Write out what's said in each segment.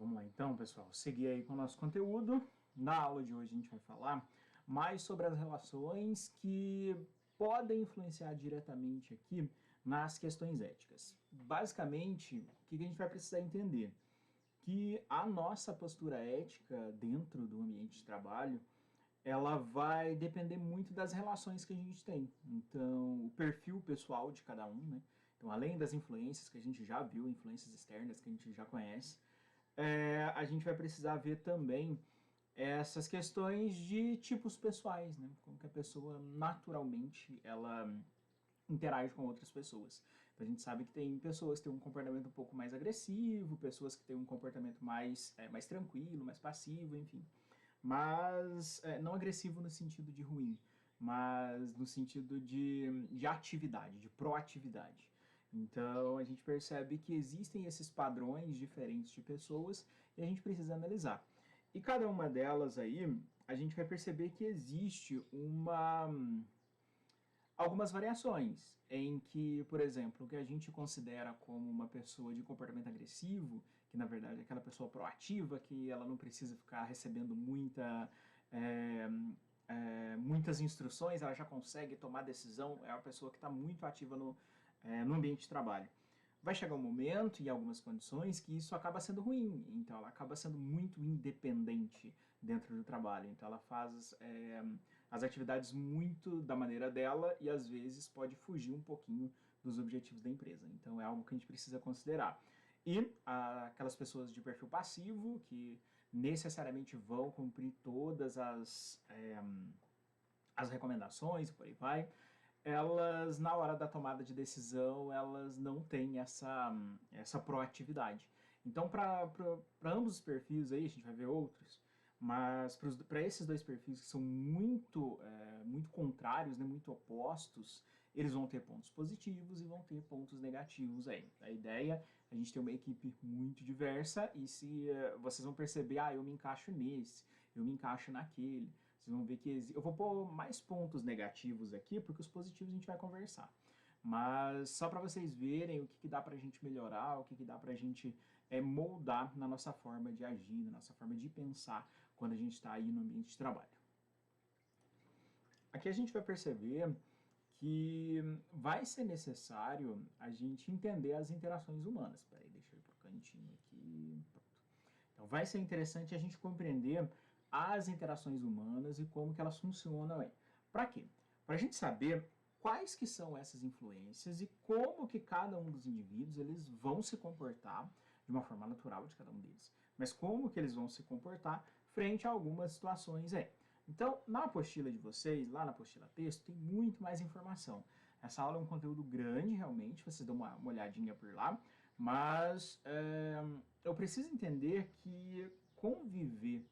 Vamos lá então, pessoal, seguir aí com o nosso conteúdo. Na aula de hoje a gente vai falar mais sobre as relações que podem influenciar diretamente aqui nas questões éticas. Basicamente, o que a gente vai precisar entender? Que a nossa postura ética dentro do ambiente de trabalho, ela vai depender muito das relações que a gente tem. Então, o perfil pessoal de cada um, né? Então, além das influências que a gente já viu, influências externas que a gente já conhece, a gente vai precisar ver também essas questões de tipos pessoais, né? Como que a pessoa naturalmente ela interage com outras pessoas. Então a gente sabe que tem pessoas que têm um comportamento um pouco mais agressivo, pessoas que têm um comportamento mais tranquilo, mais passivo, enfim. Mas não agressivo no sentido de ruim, mas no sentido de atividade, de proatividade. Então a gente percebe que existem esses padrões diferentes de pessoas e a gente precisa analisar. E cada uma delas aí, a gente vai perceber que existe algumas variações em que, por exemplo, o que a gente considera como uma pessoa de comportamento agressivo, que na verdade é aquela pessoa proativa, que ela não precisa ficar recebendo muitas instruções, ela já consegue tomar decisão, é uma pessoa que está muito ativa no ambiente de trabalho. Vai chegar um momento, em algumas condições, que isso acaba sendo ruim, então ela acaba sendo muito independente dentro do trabalho, então ela faz as atividades muito da maneira dela e às vezes pode fugir um pouquinho dos objetivos da empresa, então é algo que a gente precisa considerar. E aquelas pessoas de perfil passivo, que necessariamente vão cumprir todas as recomendações e por aí vai, elas, na hora da tomada de decisão, elas não têm essa proatividade. Então, para ambos os perfis aí, a gente vai ver outros, mas para esses dois perfis que são muito contrários, né, muito opostos, eles vão ter pontos positivos e vão ter pontos negativos aí. A ideia é a gente ter uma equipe muito diversa e se vocês vão perceber, eu me encaixo nesse, eu me encaixo naquele. Vocês vão ver que eu vou pôr mais pontos negativos aqui, porque os positivos a gente vai conversar. Mas só para vocês verem o que dá para a gente melhorar, o que dá para a gente moldar na nossa forma de agir, na nossa forma de pensar quando a gente está aí no ambiente de trabalho. Aqui a gente vai perceber que vai ser necessário a gente entender as interações humanas. Espera aí, deixa eu ir para o cantinho aqui. Pronto. Então vai ser interessante a gente compreender as interações humanas e como que elas funcionam. Para quê? Para a gente saber quais que são essas influências e como que cada um dos indivíduos eles vão se comportar de uma forma natural de cada um deles. Mas como que eles vão se comportar frente a algumas situações aí. Então, na apostila de vocês, lá na apostila texto, tem muito mais informação. Essa aula é um conteúdo grande, realmente, vocês dão uma olhadinha por lá, mas eu preciso entender que conviver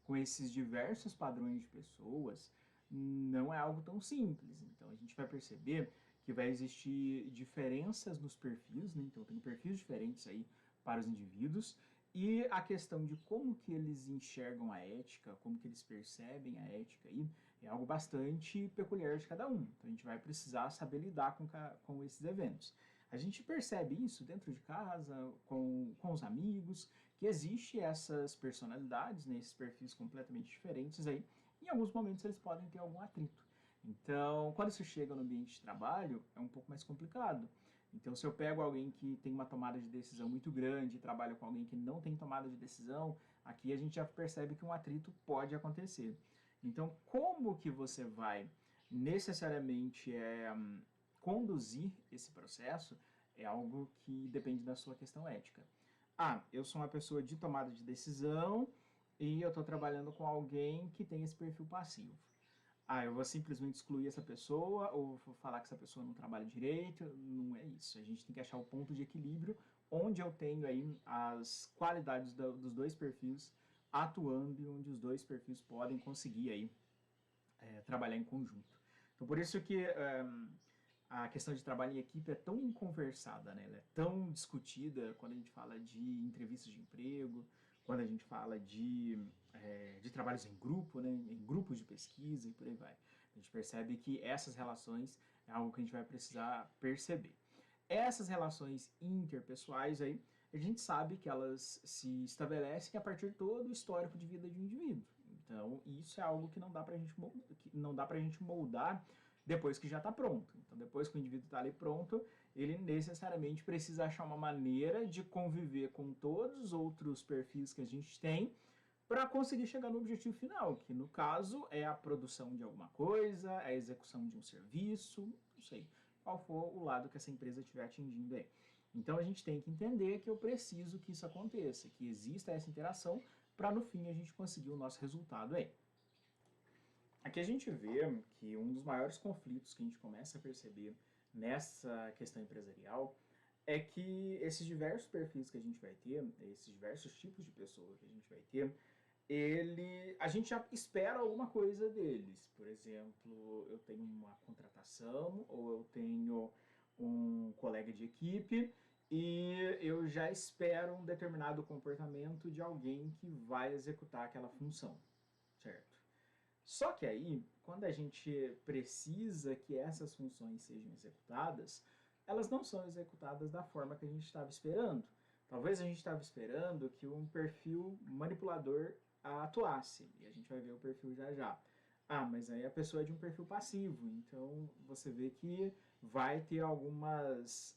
com esses diversos padrões de pessoas não é algo tão simples. Então, a gente vai perceber que vai existir diferenças nos perfis, né? Então, tem perfis diferentes aí para os indivíduos, e a questão de como que eles enxergam a ética, como que eles percebem a ética aí, é algo bastante peculiar de cada um. Então a gente vai precisar saber lidar com esses eventos. A gente percebe isso dentro de casa, com os amigos, que existe essas personalidades, né, esses perfis completamente diferentes aí. Em alguns momentos eles podem ter algum atrito. Então, quando isso chega no ambiente de trabalho, é um pouco mais complicado. Então, se eu pego alguém que tem uma tomada de decisão muito grande e trabalho com alguém que não tem tomada de decisão, aqui a gente já percebe que um atrito pode acontecer. Então, como que você vai necessariamente conduzir esse processo é algo que depende da sua questão ética. Eu sou uma pessoa de tomada de decisão e eu estou trabalhando com alguém que tem esse perfil passivo. Eu vou simplesmente excluir essa pessoa ou vou falar que essa pessoa não trabalha direito. Não é isso. A gente tem que achar o ponto de equilíbrio onde eu tenho aí as qualidades dos dois perfis atuando e onde os dois perfis podem conseguir aí trabalhar em conjunto. Então, por isso que a questão de trabalho em equipe é tão conversada, né? Ela é tão discutida quando a gente fala de entrevistas de emprego, quando a gente fala de trabalhos em grupo, né? Em grupos de pesquisa e por aí vai. A gente percebe que essas relações é algo que a gente vai precisar perceber. Essas relações interpessoais aí, a gente sabe que elas se estabelecem a partir de todo o histórico de vida de um indivíduo. Então, isso é algo que não dá pra gente moldar, que não dá pra gente moldar depois que já está pronto. Então, depois que o indivíduo está ali pronto, ele necessariamente precisa achar uma maneira de conviver com todos os outros perfis que a gente tem para conseguir chegar no objetivo final, que no caso é a produção de alguma coisa, a execução de um serviço, não sei qual for o lado que essa empresa estiver atingindo aí. Então a gente tem que entender que eu preciso que isso aconteça, que exista essa interação para no fim a gente conseguir o nosso resultado aí. Aqui a gente vê que um dos maiores conflitos que a gente começa a perceber nessa questão empresarial é que esses diversos perfis que a gente vai ter, esses diversos tipos de pessoas que a gente vai ter, a gente já espera alguma coisa deles. Por exemplo, eu tenho uma contratação ou eu tenho um colega de equipe e eu já espero um determinado comportamento de alguém que vai executar aquela função, certo? Só que aí, quando a gente precisa que essas funções sejam executadas, elas não são executadas da forma que a gente estava esperando. Talvez a gente estava esperando que um perfil manipulador atuasse, e a gente vai ver o perfil já já. Ah, mas aí a pessoa é de um perfil passivo, então você vê que vai ter algumas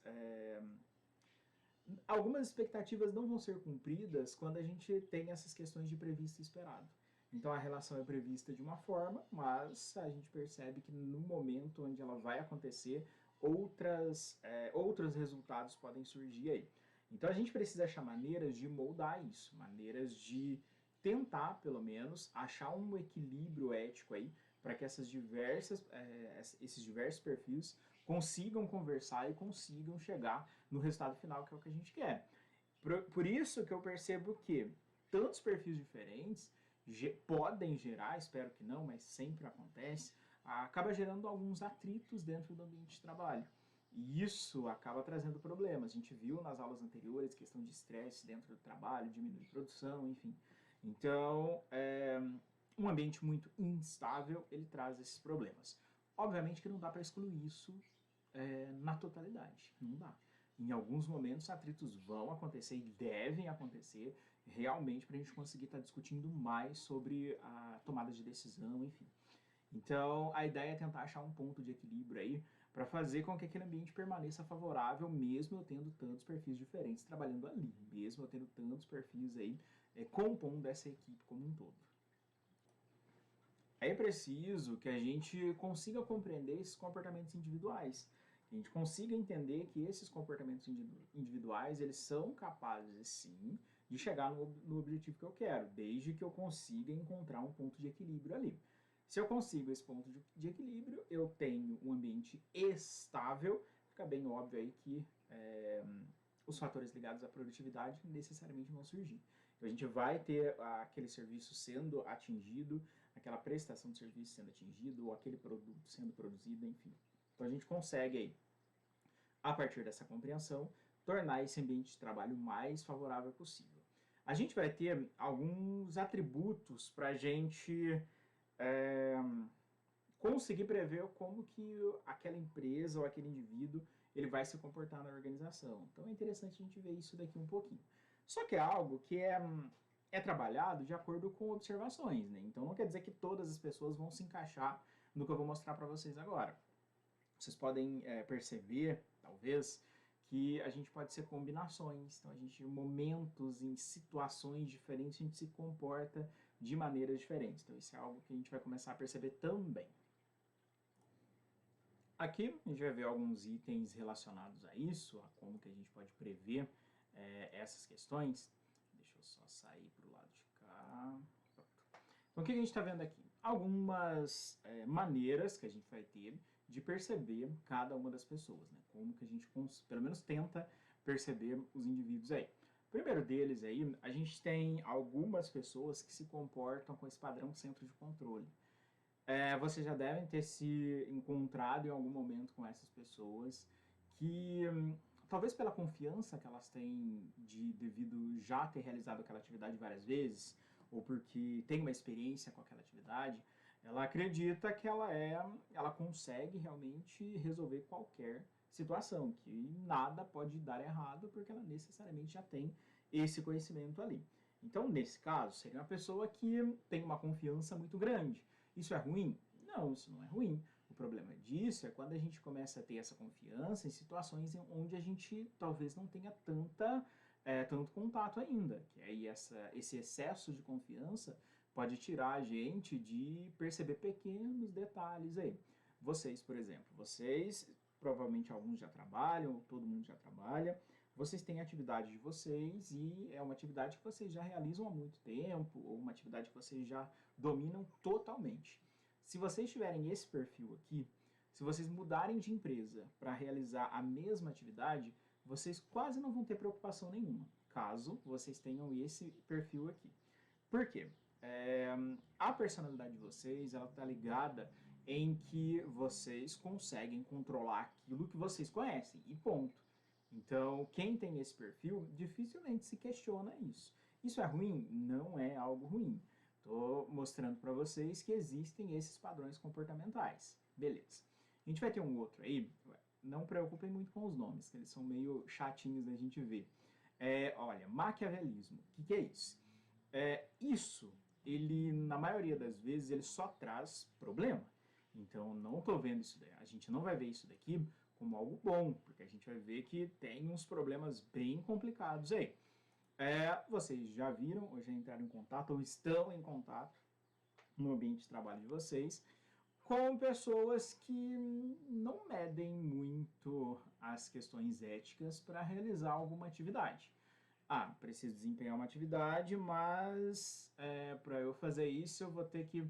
expectativas não vão ser cumpridas quando a gente tem essas questões de previsto e esperado. Então a relação é prevista de uma forma, mas a gente percebe que no momento onde ela vai acontecer, outros resultados podem surgir aí. Então a gente precisa achar maneiras de moldar isso, maneiras de tentar, pelo menos, achar um equilíbrio ético aí para que esses diversos perfis consigam conversar e consigam chegar no resultado final, que é o que a gente quer. Por isso que eu percebo que tantos perfis diferentes podem gerar, espero que não, mas sempre acontece, acaba gerando alguns atritos dentro do ambiente de trabalho. E isso acaba trazendo problemas. A gente viu nas aulas anteriores questão de estresse dentro do trabalho, diminuir produção, enfim. Então, um ambiente muito instável, ele traz esses problemas. Obviamente que não dá para excluir isso na totalidade, não dá. Em alguns momentos, atritos vão acontecer e devem acontecer realmente para a gente conseguir estar discutindo mais sobre a tomada de decisão, enfim. Então, a ideia é tentar achar um ponto de equilíbrio aí para fazer com que aquele ambiente permaneça favorável, mesmo eu tendo tantos perfis diferentes trabalhando ali, mesmo eu tendo tantos perfis aí compondo essa equipe como um todo. É preciso que a gente consiga compreender esses comportamentos individuais, que a gente consiga entender que esses comportamentos individuais, eles são capazes, sim, de chegar no objetivo que eu quero, desde que eu consiga encontrar um ponto de equilíbrio ali. Se eu consigo esse ponto de equilíbrio, eu tenho um ambiente estável, fica bem óbvio aí que os fatores ligados à produtividade necessariamente vão surgir. Então a gente vai ter aquele serviço sendo atingido, aquela prestação de serviço sendo atingido, ou aquele produto sendo produzido, enfim. Então a gente consegue aí, a partir dessa compreensão, tornar esse ambiente de trabalho mais favorável possível. A gente vai ter alguns atributos para a gente conseguir prever como que aquela empresa ou aquele indivíduo ele vai se comportar na organização. Então é interessante a gente ver isso daqui um pouquinho. Só que é algo que é trabalhado de acordo com observações, né? Então não quer dizer que todas as pessoas vão se encaixar no que eu vou mostrar para vocês agora. Vocês podem perceber, talvez, que a gente pode ser combinações. Então, em momentos, em situações diferentes, a gente se comporta de maneiras diferentes. Então, isso é algo que a gente vai começar a perceber também. Aqui, a gente vai ver alguns itens relacionados a isso, a como que a gente pode prever essas questões. Deixa eu só sair para o lado de cá. Pronto. Então, o que a gente está vendo aqui? Algumas maneiras que a gente vai ter de perceber cada uma das pessoas, né? Como que a gente, pelo menos, tenta perceber os indivíduos aí. O primeiro deles aí, a gente tem algumas pessoas que se comportam com esse padrão centro de controle. Vocês já devem ter se encontrado em algum momento com essas pessoas que, talvez pela confiança que elas têm devido já ter realizado aquela atividade várias vezes, ou porque tem uma experiência com aquela atividade, ela acredita que ela consegue realmente resolver qualquer situação, que nada pode dar errado porque ela necessariamente já tem esse conhecimento ali. Então, nesse caso, seria uma pessoa que tem uma confiança muito grande. Isso é ruim? Não, isso não é ruim. O problema disso é quando a gente começa a ter essa confiança em situações onde a gente talvez não tenha tanto contato ainda. Que aí esse excesso de confiança pode tirar a gente de perceber pequenos detalhes aí. Vocês, por exemplo, provavelmente alguns já trabalham, todo mundo já trabalha, vocês têm a atividade de vocês e é uma atividade que vocês já realizam há muito tempo, ou uma atividade que vocês já dominam totalmente. Se vocês tiverem esse perfil aqui, se vocês mudarem de empresa para realizar a mesma atividade, vocês quase não vão ter preocupação nenhuma, caso vocês tenham esse perfil aqui. Por quê? A personalidade de vocês, ela está ligada em que vocês conseguem controlar aquilo que vocês conhecem, e ponto. Então, quem tem esse perfil dificilmente se questiona isso. Isso é ruim? Não é algo ruim. Estou mostrando para vocês que existem esses padrões comportamentais. Beleza. A gente vai ter um outro aí. Não preocupem muito com os nomes, que eles são meio chatinhos da gente ver. Olha, maquiavelismo. O que é isso? Isso, ele, na maioria das vezes, ele só traz problema. Então, não estou vendo isso daí. A gente não vai ver isso daqui como algo bom, porque a gente vai ver que tem uns problemas bem complicados aí. Vocês já viram, ou já entraram em contato, ou estão em contato no ambiente de trabalho de vocês, com pessoas que não medem muito as questões éticas para realizar alguma atividade. Preciso desempenhar uma atividade, mas para eu fazer isso eu vou ter que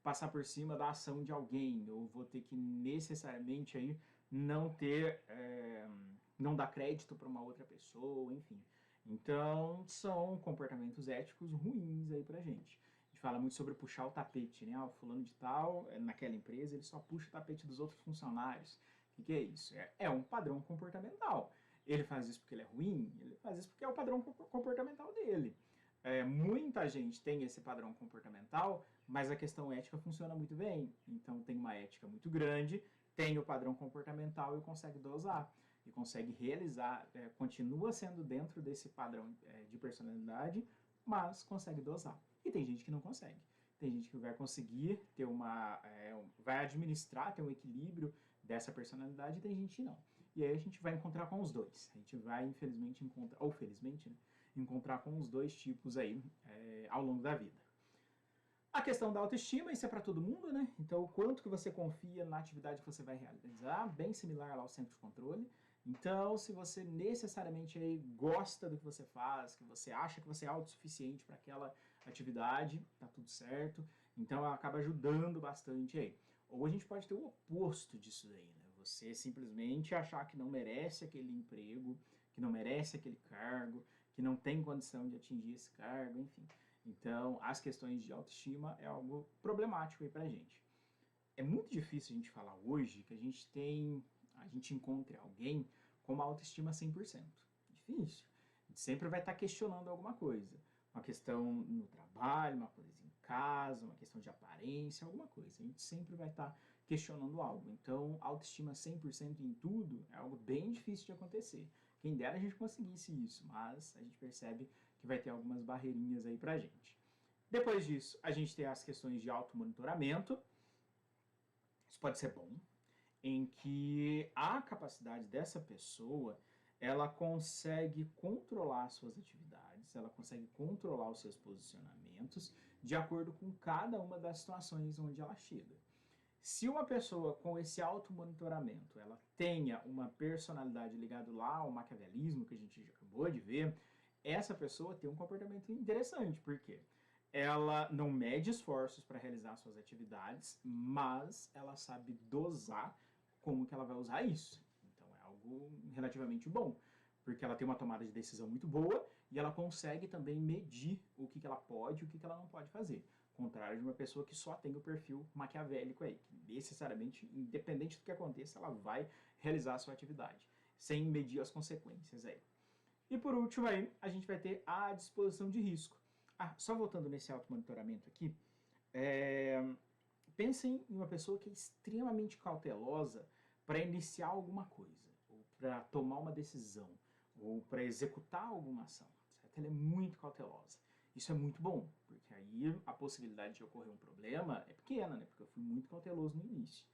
passar por cima da ação de alguém, eu vou ter que necessariamente aí não dar crédito para uma outra pessoa, enfim. Então, são comportamentos éticos ruins aí pra gente. A gente fala muito sobre puxar o tapete, né? O fulano de tal, naquela empresa, ele só puxa o tapete dos outros funcionários. O que é isso? É um padrão comportamental. Ele faz isso porque ele é ruim? Ele faz isso porque é o padrão comportamental dele. Muita gente tem esse padrão comportamental, mas a questão ética funciona muito bem. Então, tem uma ética muito grande, tem o padrão comportamental e consegue dosar e consegue realizar, continua sendo dentro desse padrão de personalidade, mas consegue dosar. E tem gente que não consegue. Tem gente que vai conseguir ter vai administrar, ter um equilíbrio dessa personalidade, e tem gente que não. E aí a gente vai encontrar com os dois. A gente vai, infelizmente, ou felizmente, né, encontrar com os dois tipos aí ao longo da vida. A questão da autoestima, isso é para todo mundo, né? Então, o quanto que você confia na atividade que você vai realizar, bem similar lá ao centro de controle. Então, se você necessariamente aí gosta do que você faz, que você acha que você é autossuficiente para aquela atividade, tá tudo certo. Então, acaba ajudando bastante aí. Ou a gente pode ter o oposto disso daí, né? Você simplesmente achar que não merece aquele emprego, que não merece aquele cargo, que não tem condição de atingir esse cargo, enfim. Então, as questões de autoestima é algo problemático aí pra gente. É muito difícil a gente falar hoje que a gente encontre alguém com uma autoestima 100%. Difícil. A gente sempre vai estar questionando alguma coisa. Uma questão no trabalho, uma coisa em casa, uma questão de aparência, alguma coisa. A gente sempre vai estar questionando algo. Então, autoestima 100% em tudo é algo bem difícil de acontecer. Quem dera a gente conseguisse isso, mas a gente percebe que vai ter algumas barreirinhas aí pra gente. Depois disso, a gente tem as questões de automonitoramento. Isso pode ser bom, em que a capacidade dessa pessoa, ela consegue controlar suas atividades, ela consegue controlar os seus posicionamentos de acordo com cada uma das situações onde ela chega. Se uma pessoa com esse automonitoramento, ela tenha uma personalidade ligada lá ao maquiavelismo que a gente já acabou de ver, essa pessoa tem um comportamento interessante, porque ela não mede esforços para realizar suas atividades, mas ela sabe dosar como que ela vai usar isso. Então é algo relativamente bom, porque ela tem uma tomada de decisão muito boa e ela consegue também medir o que ela pode e o que ela não pode fazer. Contrário de uma pessoa que só tem o perfil maquiavélico aí, que necessariamente, independente do que aconteça, ela vai realizar a sua atividade, sem medir as consequências aí. E por último aí, a gente vai ter a disposição de risco. Só voltando nesse automonitoramento aqui, pensem em uma pessoa que é extremamente cautelosa para iniciar alguma coisa. para tomar uma decisão ou para executar alguma ação, certo? Ela é muito cautelosa. Isso é muito bom, porque aí a possibilidade de ocorrer um problema é pequena, né? Porque eu fui muito cauteloso no início.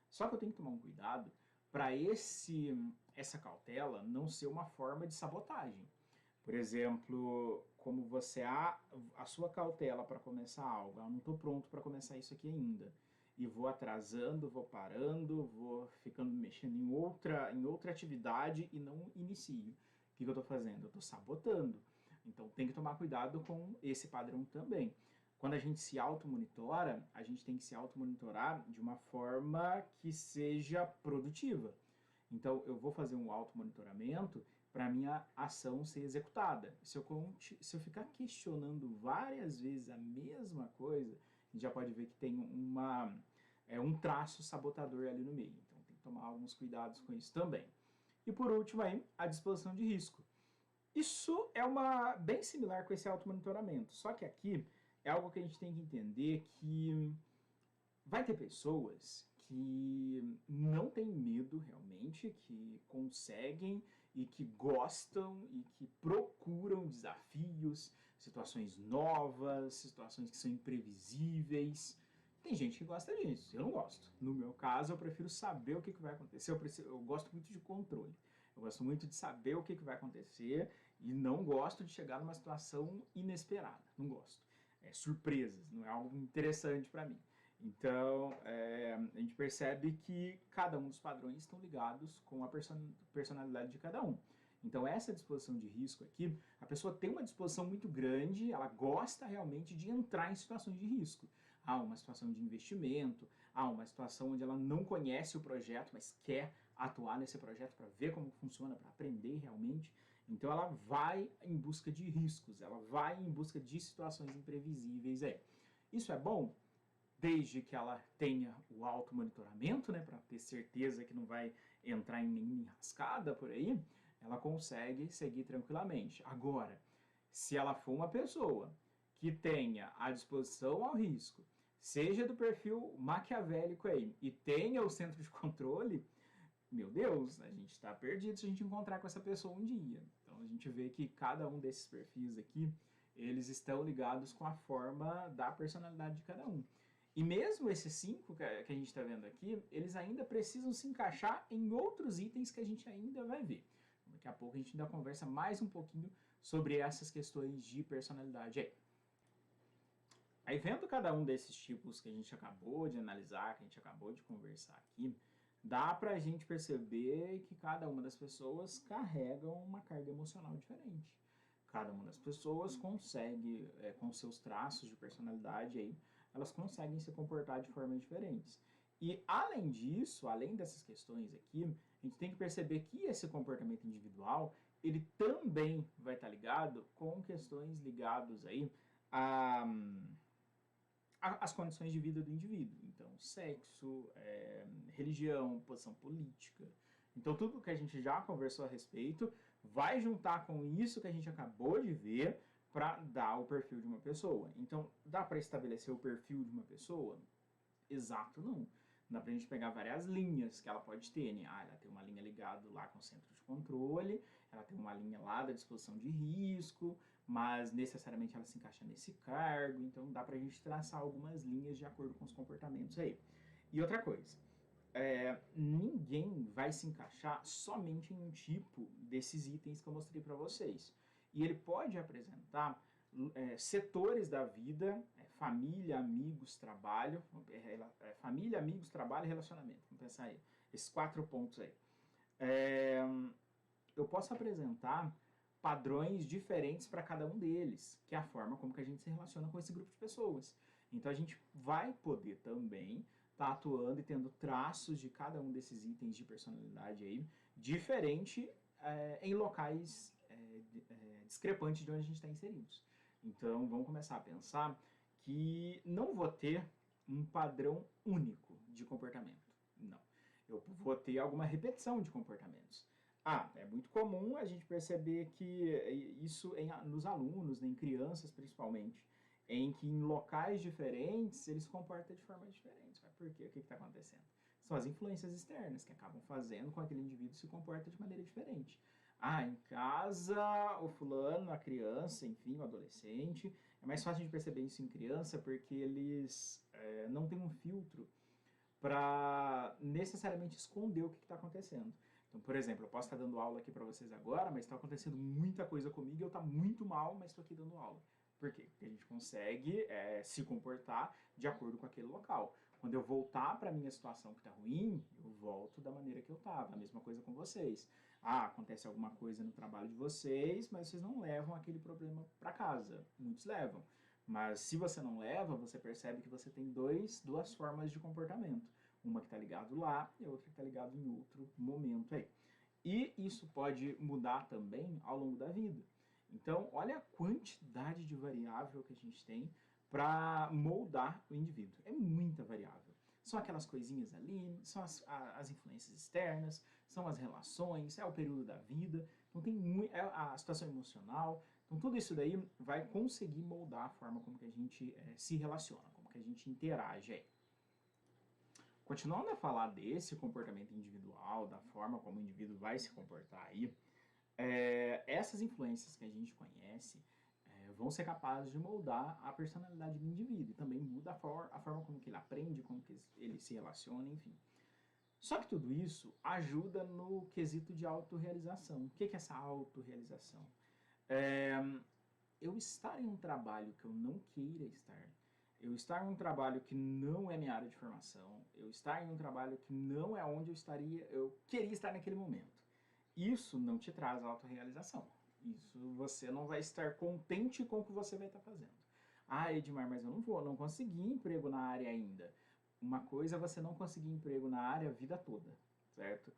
Só que eu tenho que tomar um cuidado para essa cautela não ser uma forma de sabotagem. Por exemplo, como a sua cautela para começar algo, eu não estou pronto para começar isso aqui ainda. E vou atrasando, vou parando, vou ficando mexendo em outra atividade e não inicio. O que eu estou fazendo? Eu estou sabotando. Então tem que tomar cuidado com esse padrão também. Quando a gente se automonitora, a gente tem que se automonitorar de uma forma que seja produtiva. Então eu vou fazer um automonitoramento para a minha ação ser executada. Se eu ficar questionando várias vezes a mesma coisa, a gente já pode ver que tem um traço sabotador ali no meio. Então tem que tomar alguns cuidados com isso também. E por último aí, a disposição de risco. Isso é bem similar com esse automonitoramento, só que aqui é algo que a gente tem que entender que vai ter pessoas que não têm medo realmente, que conseguem e que gostam e que procuram desafios, situações novas, situações que são imprevisíveis. Tem gente que gosta disso, eu não gosto. No meu caso, eu prefiro saber o que vai acontecer, eu gosto muito de controle. Eu gosto muito de saber o que vai acontecer e não gosto de chegar numa situação inesperada. Não gosto. Surpresas, não é algo interessante para mim. Então, a gente percebe que cada um dos padrões estão ligados com a personalidade de cada um. Então, essa disposição de risco aqui, a pessoa tem uma disposição muito grande, ela gosta realmente de entrar em situações de risco. Há uma situação de investimento, há uma situação onde ela não conhece o projeto, mas quer atuar nesse projeto para ver como funciona, para aprender realmente. Então, ela vai em busca de riscos, ela vai em busca de situações imprevisíveis. Isso é bom? Desde que ela tenha o automonitoramento, né, para ter certeza que não vai entrar em nenhuma enrascada por aí, ela consegue seguir tranquilamente. Agora, se ela for uma pessoa que tenha a disposição ao risco, seja do perfil maquiavélico aí, e tenha o centro de controle, meu Deus, a gente está perdido se a gente encontrar com essa pessoa um dia. Então a gente vê que cada um desses perfis aqui, eles estão ligados com a forma da personalidade de cada um. E mesmo esses 5 que a gente está vendo aqui, eles ainda precisam se encaixar em outros itens que a gente ainda vai ver. Daqui a pouco a gente ainda conversa mais um pouquinho sobre essas questões de personalidade aí. Aí vendo cada um desses tipos que a gente acabou de analisar, que a gente acabou de conversar aqui, dá pra gente perceber que cada uma das pessoas carrega uma carga emocional diferente. Cada uma das pessoas consegue, com seus traços de personalidade aí, elas conseguem se comportar de formas diferentes. E além disso, além dessas questões aqui, a gente tem que perceber que esse comportamento individual, ele também vai estar ligado com questões ligadas aí a as condições de vida do indivíduo. Então, sexo, religião, posição política. Então, tudo que a gente já conversou a respeito vai juntar com isso que a gente acabou de ver para dar o perfil de uma pessoa. Então, dá para estabelecer o perfil de uma pessoa? Exato, não. Dá pra gente pegar várias linhas que ela pode ter, né? Ela tem uma linha ligada lá com o centro de controle, ela tem uma linha lá da disposição de risco, mas necessariamente ela se encaixa nesse cargo, então dá pra gente traçar algumas linhas de acordo com os comportamentos aí. E outra coisa, ninguém vai se encaixar somente em um tipo desses itens que eu mostrei para vocês. E ele pode apresentar setores da vida, família, amigos, trabalho, família, amigos, trabalho e relacionamento. Vamos pensar aí, esses 4 pontos aí. Eu posso apresentar padrões diferentes para cada um deles, que é a forma como que a gente se relaciona com esse grupo de pessoas. Então a gente vai poder também estar atuando e tendo traços de cada um desses itens de personalidade aí, diferente em locais discrepantes de onde a gente está inseridos. Então vamos começar a pensar que não vou ter um padrão único de comportamento. Não. Eu vou ter alguma repetição de comportamentos. É muito comum a gente perceber que isso nos alunos, né, em crianças principalmente, em que em locais diferentes eles se comportam de forma diferente. Mas por quê? O que está acontecendo? são as influências externas que acabam fazendo com que aquele indivíduo se comporte de maneira diferente. Ah, em casa, o fulano, a criança, enfim, o adolescente, é mais fácil de perceber isso em criança porque eles não têm um filtro para necessariamente esconder o que está acontecendo. Então, por exemplo, eu posso estar dando aula aqui para vocês agora, mas está acontecendo muita coisa comigo e eu estou muito mal, mas estou aqui dando aula. Por quê? Porque a gente consegue se comportar de acordo com aquele local. Quando eu voltar para a minha situação que está ruim, eu volto da maneira que eu estava. A mesma coisa com vocês. Ah, acontece alguma coisa no trabalho de vocês, mas vocês não levam aquele problema para casa. Muitos levam. Mas se você não leva, você percebe que você tem duas formas de comportamento. Uma que está ligado lá e a outra que está ligado em outro momento aí. E isso pode mudar também ao longo da vida. Então, olha a quantidade de variável que a gente tem para moldar o indivíduo. É muita variável. São aquelas coisinhas ali, são as influências externas, são as relações, é o período da vida, então é a situação emocional. Então, tudo isso daí vai conseguir moldar a forma como que a gente se relaciona, como que a gente interage aí. Continuando a falar desse comportamento individual, da forma como o indivíduo vai se comportar aí, essas influências que a gente conhece vão ser capazes de moldar a personalidade do indivíduo e também muda a forma como que ele aprende, como que ele se relaciona, enfim. Só que tudo isso ajuda no quesito de autorrealização. O que é essa autorrealização? Eu estar em um trabalho que eu não queira estar, eu estar em um trabalho que não é minha área de formação, eu estar em um trabalho que não é onde eu queria estar naquele momento. Isso não te traz autorrealização. Isso você não vai estar contente com o que você vai estar fazendo. Ah, Edmar, mas eu não consegui emprego na área ainda. Uma coisa é você não conseguir emprego na área a vida toda, certo?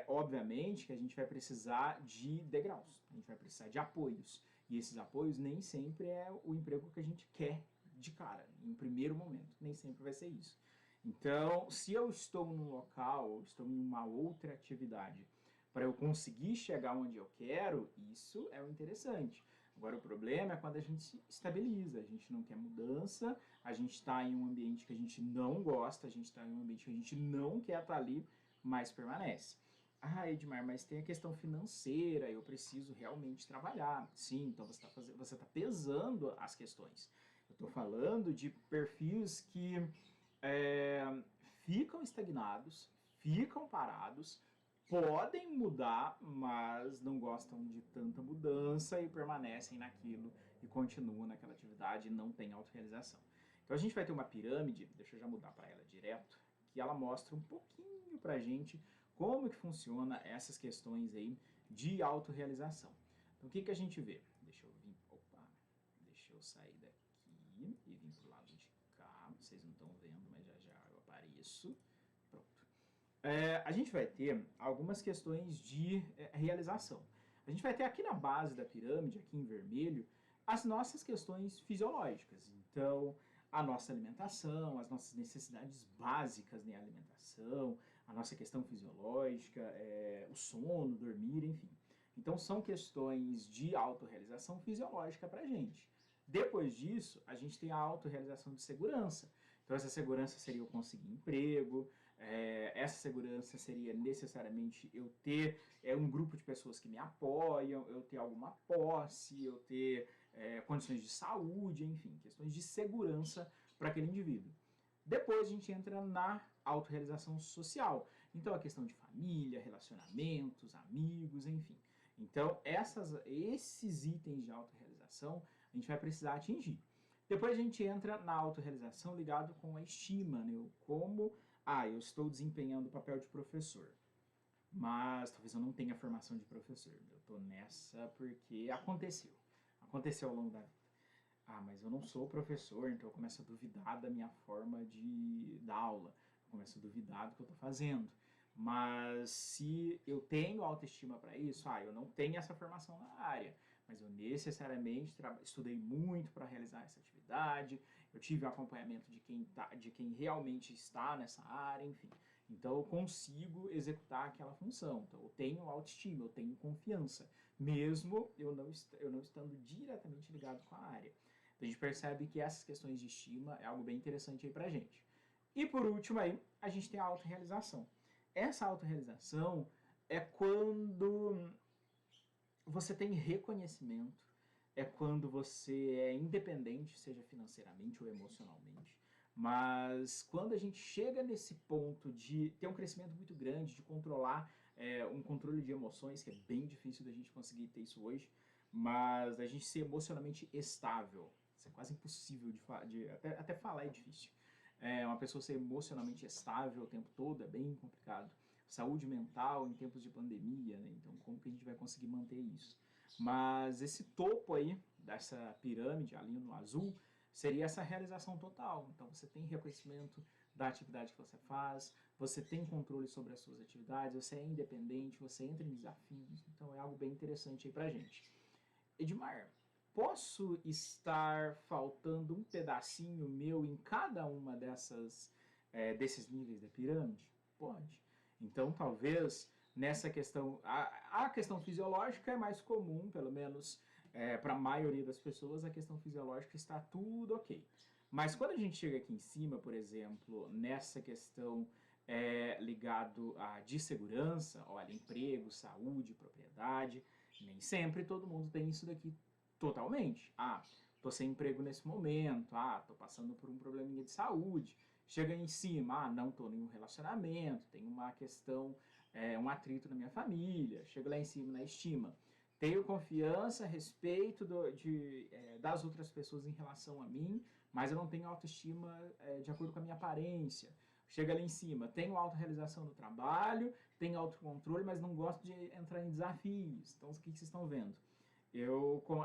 Obviamente que a gente vai precisar de degraus, a gente vai precisar de apoios. E esses apoios nem sempre é o emprego que a gente quer de cara, em primeiro momento. Nem sempre vai ser isso. Então, se eu estou num local, ou estou em uma outra atividade, para eu conseguir chegar onde eu quero, isso é o interessante. Agora, o problema é quando a gente se estabiliza, a gente não quer mudança, a gente está em um ambiente que a gente não gosta, a gente está em um ambiente que a gente não quer estar ali, mas permanece. Ah, Edmar, mas tem a questão financeira, eu preciso realmente trabalhar. Sim, então você tá pesando as questões. Eu estou falando de perfis que ficam estagnados, ficam parados, podem mudar, mas não gostam de tanta mudança e permanecem naquilo e continuam naquela atividade e não têm autorrealização. Então a gente vai ter uma pirâmide, deixa eu já mudar para ela direto, que ela mostra um pouquinho para a gente como que funciona essas questões aí de autorrealização. Então o que que a gente vê? Deixa eu sair daqui e vir pro lado de cá. Vocês não estão vendo, mas já já eu apareço. Pronto. A gente vai ter algumas questões de realização. A gente vai ter aqui na base da pirâmide, aqui em vermelho, as nossas questões fisiológicas. Então, a nossa alimentação, as nossas necessidades básicas na alimentação, a nossa questão fisiológica, o sono, dormir, enfim. Então, são questões de autorrealização fisiológica para a gente. Depois disso, a gente tem a autorrealização de segurança. Então, essa segurança seria eu conseguir emprego, essa segurança seria necessariamente eu ter um grupo de pessoas que me apoiam, eu ter alguma posse, eu ter condições de saúde, enfim, questões de segurança para aquele indivíduo. Depois a gente entra na autorrealização social. Então, a questão de família, relacionamentos, amigos, enfim. Então, esses itens de autorrealização a gente vai precisar atingir. Depois a gente entra na autorrealização ligado com a estima, né? Eu estou desempenhando o papel de professor, mas talvez eu não tenha formação de professor. Eu estou nessa porque aconteceu. Aconteceu ao longo da vida. Ah, mas eu não sou professor, então eu começo a duvidar da minha forma de dar aula. Eu começo a duvidar do que eu estou fazendo. Mas se eu tenho autoestima para isso, eu não tenho essa formação na área, mas eu necessariamente estudei muito para realizar essa atividade, eu tive o acompanhamento de quem realmente está nessa área, enfim. Então eu consigo executar aquela função. Então eu tenho autoestima, eu tenho confiança, mesmo eu não estando diretamente ligado com a área. Então a gente percebe que essas questões de estima é algo bem interessante aí pra gente. E por último aí, a gente tem a autorrealização. Essa autorrealização é quando você tem reconhecimento, é quando você é independente, seja financeiramente ou emocionalmente. Mas quando a gente chega nesse ponto de ter um crescimento muito grande, de controlar um controle de emoções, que é bem difícil da gente conseguir ter isso hoje, mas a gente ser emocionalmente estável, isso é quase impossível até falar é difícil. Uma pessoa ser emocionalmente estável o tempo todo é bem complicado. Saúde mental em tempos de pandemia, né? Então como que a gente vai conseguir manter isso? Mas esse topo aí, dessa pirâmide ali no azul, seria essa realização total. Então você tem reconhecimento da atividade que você faz, você tem controle sobre as suas atividades, você é independente, você entra em desafios. Então é algo bem interessante aí pra gente. Edmar, posso estar faltando um pedacinho meu em cada uma desses níveis da pirâmide? Pode. Então, talvez nessa questão, a questão fisiológica é mais comum, pelo menos para a maioria das pessoas, a questão fisiológica está tudo ok. Mas quando a gente chega aqui em cima, por exemplo, nessa questão ligado de segurança, olha, emprego, saúde, propriedade, nem sempre todo mundo tem isso daqui totalmente. Tô sem emprego nesse momento, tô passando por um probleminha de saúde. Chega em cima, não tô em um relacionamento, tem uma questão, um atrito na minha família. Chego lá em cima na estima. Tenho confiança, respeito das outras pessoas em relação a mim, mas eu não tenho autoestima de acordo com a minha aparência. Chega ali em cima, tenho autorrealização no trabalho, tenho autocontrole, mas não gosto de entrar em desafios. Então, o que vocês estão vendo?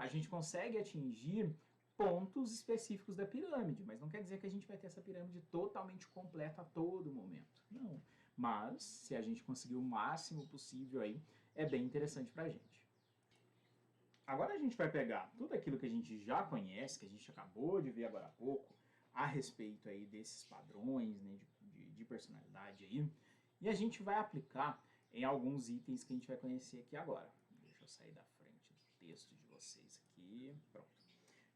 A gente consegue atingir pontos específicos da pirâmide, mas não quer dizer que a gente vai ter essa pirâmide totalmente completa a todo momento. Não. Mas, se a gente conseguir o máximo possível aí, é bem interessante pra gente. Agora a gente vai pegar tudo aquilo que a gente já conhece, que a gente acabou de ver agora há pouco, a respeito aí desses padrões, né, de personalidade aí, e a gente vai aplicar em alguns itens que a gente vai conhecer aqui agora. Deixa eu sair da frente do texto de vocês aqui. Pronto.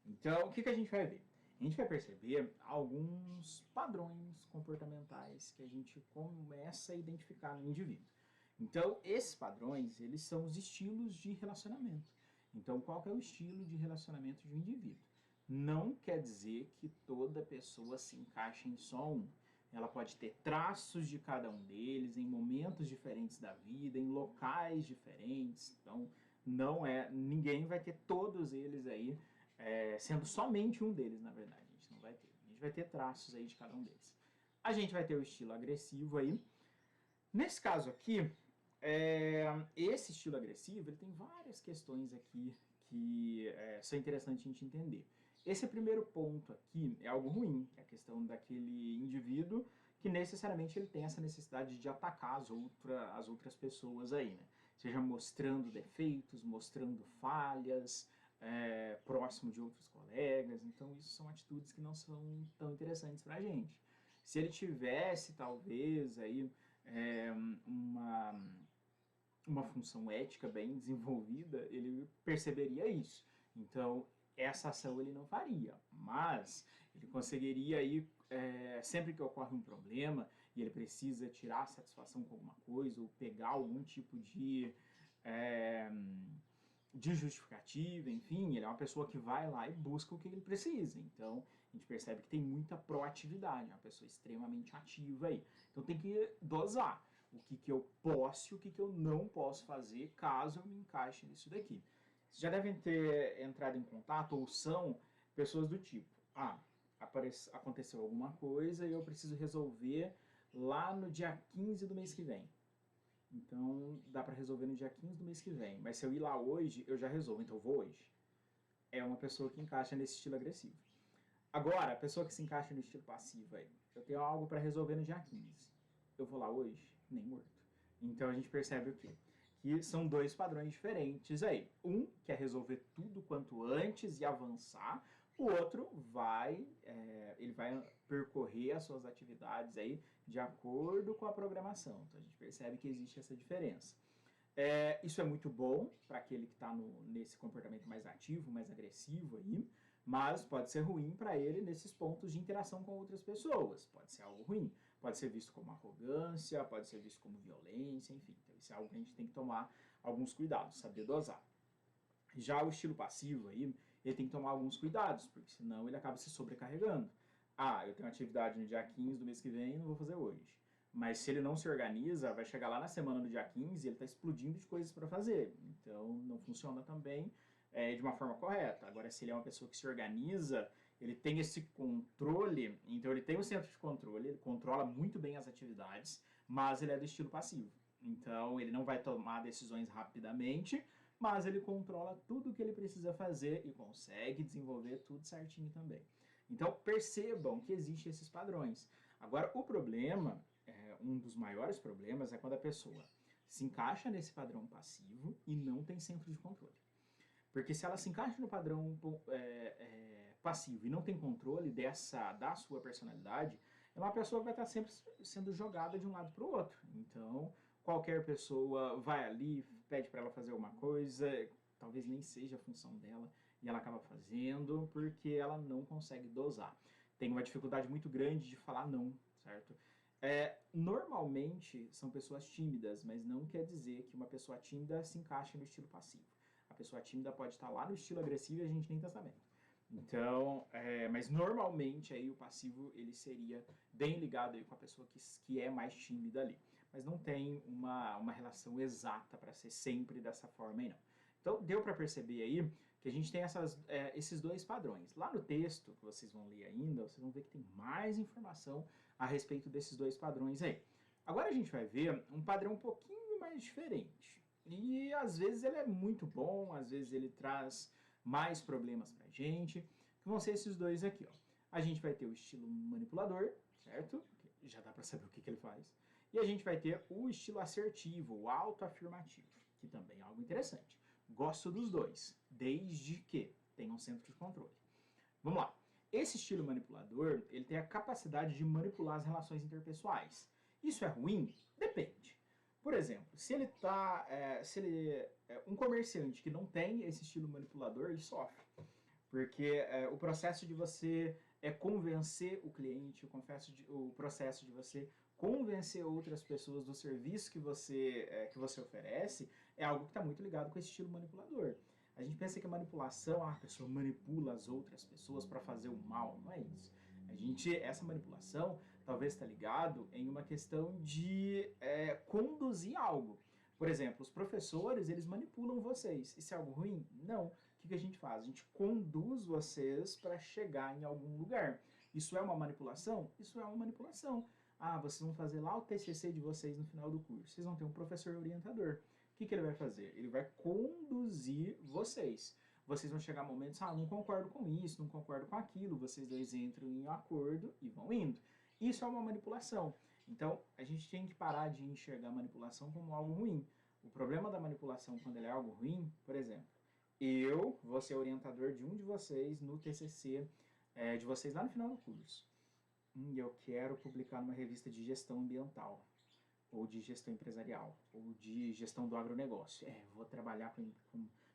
Então, o que a gente vai ver? A gente vai perceber alguns padrões comportamentais que a gente começa a identificar no indivíduo. Então, esses padrões, eles são os estilos de relacionamento. Então, qual que é o estilo de relacionamento de um indivíduo? Não quer dizer que toda pessoa se encaixa em só um. Ela pode ter traços de cada um deles em momentos diferentes da vida, em locais diferentes. Então, ninguém vai ter todos eles aí, sendo somente um deles, na verdade. A gente não vai ter. A gente vai ter traços aí de cada um deles. A gente vai ter o estilo agressivo aí. Nesse caso aqui, esse estilo agressivo, ele tem várias questões aqui que são interessantes a gente entender. Esse primeiro ponto aqui é algo ruim, que é a questão daquele indivíduo que necessariamente ele tem essa necessidade de atacar as outras pessoas aí, né? Seja mostrando defeitos, mostrando falhas, próximo de outros colegas. Então, isso são atitudes que não são tão interessantes pra gente. Se ele tivesse, talvez, aí, uma função ética bem desenvolvida, ele perceberia isso. Então, essa ação ele não faria, mas ele conseguiria aí, sempre que ocorre um problema e ele precisa tirar satisfação com alguma coisa ou pegar algum tipo de justificativa, enfim, ele é uma pessoa que vai lá e busca o que ele precisa. Então, a gente percebe que tem muita proatividade, é uma pessoa extremamente ativa aí. Então, tem que dosar o que eu posso e o que eu não posso fazer caso eu me encaixe nisso daqui. Vocês já devem ter entrado em contato ou são pessoas do tipo, aconteceu alguma coisa e eu preciso resolver lá no dia 15 do mês que vem. Então, dá para resolver no dia 15 do mês que vem. Mas se eu ir lá hoje, eu já resolvo, então eu vou hoje. É uma pessoa que encaixa nesse estilo agressivo. Agora, a pessoa que se encaixa no estilo passivo aí, eu tenho algo para resolver no dia 15. Eu vou lá hoje? Nem morto. Então a gente percebe o quê? Que são dois padrões diferentes aí. Um quer resolver tudo quanto antes e avançar, o outro ele vai percorrer as suas atividades aí de acordo com a programação. Então a gente percebe que existe essa diferença. Isso é muito bom para aquele que está nesse comportamento mais ativo, mais agressivo aí, mas pode ser ruim para ele nesses pontos de interação com outras pessoas. Pode ser algo ruim, pode ser visto como arrogância, pode ser visto como violência, enfim. Então, isso é algo que a gente tem que tomar alguns cuidados, saber dosar. Já o estilo passivo aí, ele tem que tomar alguns cuidados, porque senão ele acaba se sobrecarregando. Ah, eu tenho atividade no dia 15 do mês que vem, não vou fazer hoje. Mas se ele não se organiza, vai chegar lá na semana do dia 15 e ele está explodindo de coisas para fazer. Então não funciona também de uma forma correta. Agora, se ele é uma pessoa que se organiza, ele tem esse controle, então ele tem o centro de controle, ele controla muito bem as atividades, mas ele é do estilo passivo. Então ele não vai tomar decisões rapidamente, mas ele controla tudo o que ele precisa fazer e consegue desenvolver tudo certinho também. Então percebam que existem esses padrões. Agora, o problema, um dos maiores problemas, é quando a pessoa se encaixa nesse padrão passivo e não tem centro de controle. Porque se ela se encaixa no padrão passivo e não tem controle da sua personalidade, é uma pessoa que vai estar sempre sendo jogada de um lado para o outro. Então, qualquer pessoa vai ali, pede para ela fazer alguma coisa, talvez nem seja a função dela, e ela acaba fazendo porque ela não consegue dosar. Tem uma dificuldade muito grande de falar não, certo? Normalmente são pessoas tímidas, mas não quer dizer que uma pessoa tímida se encaixe no estilo passivo. A pessoa tímida pode estar lá no estilo agressivo e a gente nem está sabendo. Então, mas normalmente aí o passivo ele seria bem ligado aí com a pessoa que é mais tímida ali. Mas não tem uma relação exata para ser sempre dessa forma aí não. Então deu para perceber aí que a gente tem esses dois padrões. Lá no texto, que vocês vão ler ainda, vocês vão ver que tem mais informação a respeito desses dois padrões aí. Agora a gente vai ver um padrão um pouquinho mais diferente. E às vezes ele é muito bom, às vezes ele traz mais problemas pra gente, que vão ser esses dois aqui, ó. A gente vai ter o estilo manipulador, certo? Já dá pra saber o que ele faz. E a gente vai ter o estilo assertivo, o autoafirmativo, que também é algo interessante. Gosto dos dois, desde que tenham um centro de controle. Vamos lá. Esse estilo manipulador, ele tem a capacidade de manipular as relações interpessoais. Isso é ruim? Depende. Por exemplo, se ele é um comerciante que não tem esse estilo manipulador, ele sofre. Porque o processo de você convencer o cliente, o processo de você convencer outras pessoas do serviço que você oferece, é algo que está muito ligado com esse estilo manipulador. A gente pensa que a manipulação, a pessoa manipula as outras pessoas para fazer o mal, não é isso. Essa manipulação talvez está ligado em uma questão de conduzir algo. Por exemplo, os professores, eles manipulam vocês. Isso é algo ruim? Não. O que a gente faz? A gente conduz vocês para chegar em algum lugar. Isso é uma manipulação? Isso é uma manipulação. Ah, vocês vão fazer lá o TCC de vocês no final do curso. Vocês vão ter um professor orientador. O que ele vai fazer? Ele vai conduzir vocês. Vocês vão chegar a momentos, não concordo com isso, não concordo com aquilo, vocês dois entram em acordo e vão indo. Isso é uma manipulação. Então, a gente tem que parar de enxergar a manipulação como algo ruim. O problema da manipulação quando ela é algo ruim, por exemplo, eu vou ser orientador de um de vocês no TCC de vocês lá no final do curso. Eu quero publicar numa revista de gestão ambiental, ou de gestão empresarial, ou de gestão do agronegócio. Vou trabalhar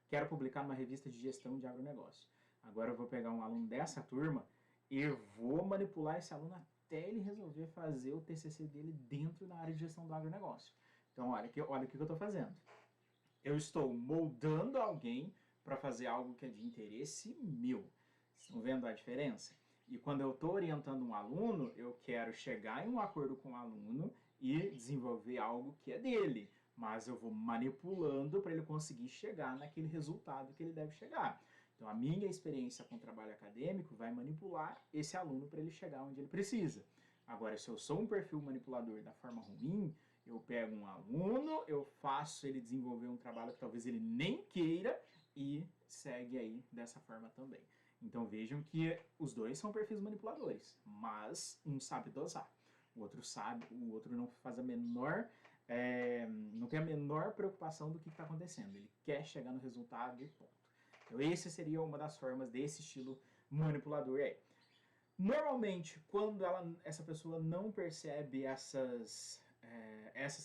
quero publicar numa revista de gestão de agronegócio. Agora eu vou pegar um aluno dessa turma e vou manipular esse aluno até ele resolver fazer o TCC dele dentro da área de gestão do agronegócio. Então, olha o que eu estou fazendo. Eu estou moldando alguém para fazer algo que é de interesse meu. Estão vendo a diferença? E quando eu estou orientando um aluno, eu quero chegar em um acordo com o aluno e desenvolver algo que é dele. Mas eu vou manipulando para ele conseguir chegar naquele resultado que ele deve chegar. Então, a minha experiência com o trabalho acadêmico vai manipular esse aluno para ele chegar onde ele precisa. Agora, se eu sou um perfil manipulador da forma ruim, eu pego um aluno, eu faço ele desenvolver um trabalho que talvez ele nem queira e segue aí dessa forma também. Então, vejam que os dois são perfis manipuladores, mas um sabe dosar. O outro não faz não tem a menor preocupação do que está acontecendo. Ele quer chegar no resultado e ponto. Então, essa seria uma das formas desse estilo manipulador aí. Normalmente, quando essa pessoa não percebe essas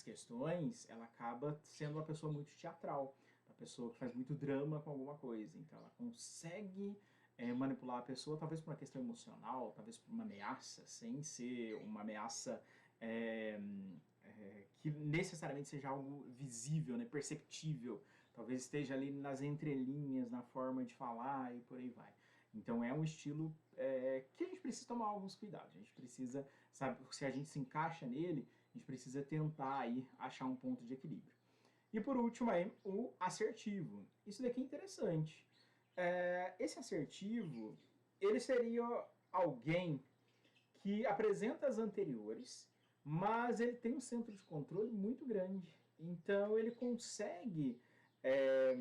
questões, ela acaba sendo uma pessoa muito teatral, uma pessoa que faz muito drama com alguma coisa. Então, ela consegue manipular a pessoa, talvez por uma questão emocional, talvez por uma ameaça, sem ser uma ameaça é, que necessariamente seja algo visível, né, perceptível. Talvez esteja ali nas entrelinhas, na forma de falar e por aí vai. Então é um estilo que a gente precisa tomar alguns cuidados. A gente precisa, sabe, se a gente se encaixa nele, a gente precisa tentar aí achar um ponto de equilíbrio. E por último aí, o assertivo. Isso daqui é interessante. Esse assertivo, ele seria alguém que apresenta as anteriores, mas ele tem um centro de controle muito grande. Então ele consegue é,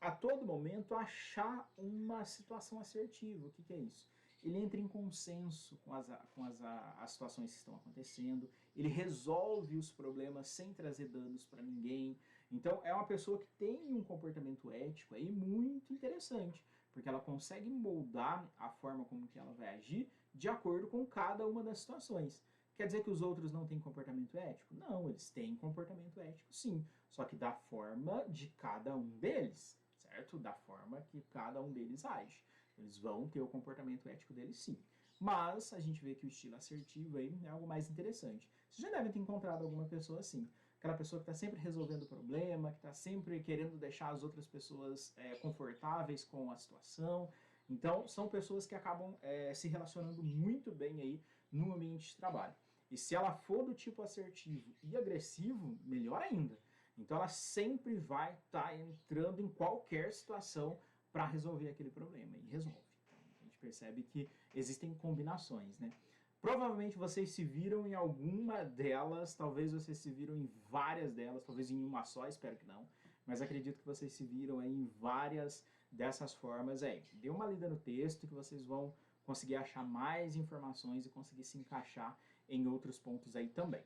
a todo momento achar uma situação assertiva. O que é isso? Ele entra em consenso com as situações que estão acontecendo, ele resolve os problemas sem trazer danos para ninguém. Então é uma pessoa que tem um comportamento ético aí muito interessante, porque ela consegue moldar a forma como que ela vai agir de acordo com cada uma das situações. Quer dizer que os outros não têm comportamento ético? Não, eles têm comportamento ético sim, só que da forma de cada um deles, certo? Da forma que cada um deles age. Eles vão ter o comportamento ético deles sim. Mas a gente vê que o estilo assertivo aí é algo mais interessante. Vocês já devem ter encontrado alguma pessoa assim. Aquela pessoa que está sempre resolvendo o problema, que está sempre querendo deixar as outras pessoas confortáveis com a situação. Então, são pessoas que acabam se relacionando muito bem aí no ambiente de trabalho. E se ela for do tipo assertivo e agressivo, melhor ainda. Então, ela sempre vai estar entrando em qualquer situação para resolver aquele problema, e resolve. Então, a gente percebe que existem combinações, né? Provavelmente vocês se viram em alguma delas, talvez vocês se viram em várias delas, talvez em uma só, espero que não, mas acredito que vocês se viram aí em várias dessas formas aí. Dê uma lida no texto que vocês vão conseguir achar mais informações e conseguir se encaixar em outros pontos aí também.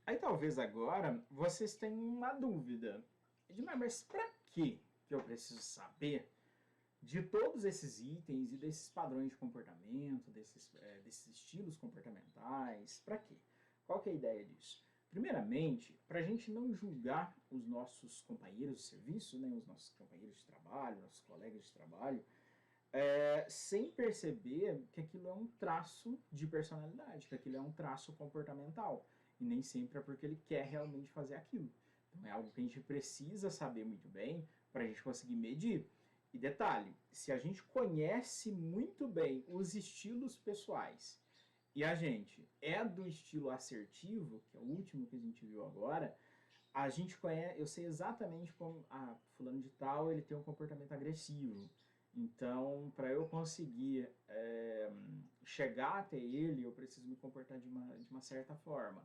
Aí talvez agora vocês tenham uma dúvida. Edmar, mas para que eu preciso saber de todos esses itens e desses padrões de comportamento, desses estilos comportamentais? Para quê? Qual que é a ideia disso? Primeiramente, para a gente não julgar os nossos companheiros de serviço, né, os nossos companheiros de trabalho, nossos colegas de trabalho, sem perceber que aquilo é um traço de personalidade, que aquilo é um traço comportamental. E nem sempre é porque ele quer realmente fazer aquilo. Então é algo que a gente precisa saber muito bem para a gente conseguir medir. E detalhe, se a gente conhece muito bem os estilos pessoais e a gente é do estilo assertivo, que é o último que a gente viu agora, a gente conhece, eu sei exatamente como fulano de tal, ele tem um comportamento agressivo. Então, para eu conseguir chegar até ele, eu preciso me comportar de uma certa forma.